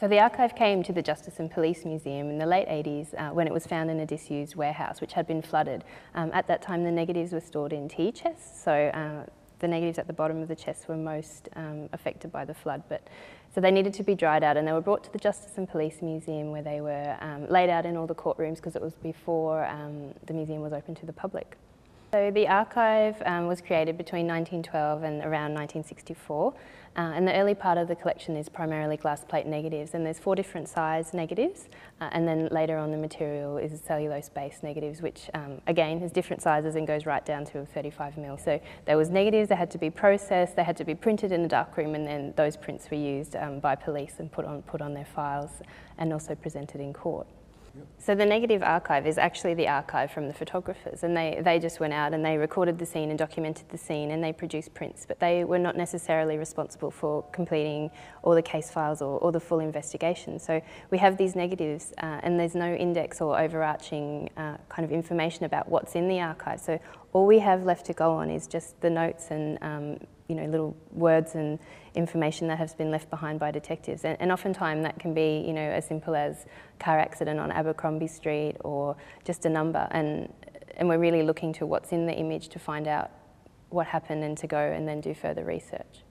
So the archive came to the Justice and Police Museum in the late 80s when it was found in a disused warehouse which had been flooded. At that time the negatives were stored in tea chests, so the negatives at the bottom of the chests were most affected by the flood. So they needed to be dried out and they were brought to the Justice and Police Museum where they were laid out in all the courtrooms because it was before the museum was open to the public. So the archive was created between 1912 and around 1964, and the early part of the collection is primarily glass plate negatives, and there's 4 different size negatives, and then later on the material is cellulose-based negatives, which again is different sizes and goes right down to 35mm. So there was negatives that had to be processed, they had to be printed in a darkroom, and then those prints were used by police and put on their files and also presented in court. So the negative archive is actually the archive from the photographers, and they just went out and they recorded the scene and documented the scene and they produced prints, but they were not necessarily responsible for completing all the case files or the full investigation. So we have these negatives and there's no index or overarching kind of information about what's in the archive. So all we have left to go on is just the notes and little words and information that has been left behind by detectives. And oftentimes that can be, as simple as car accident on Abercrombie Street or just a number. And we're really looking to what's in the image to find out what happened and to go and then do further research.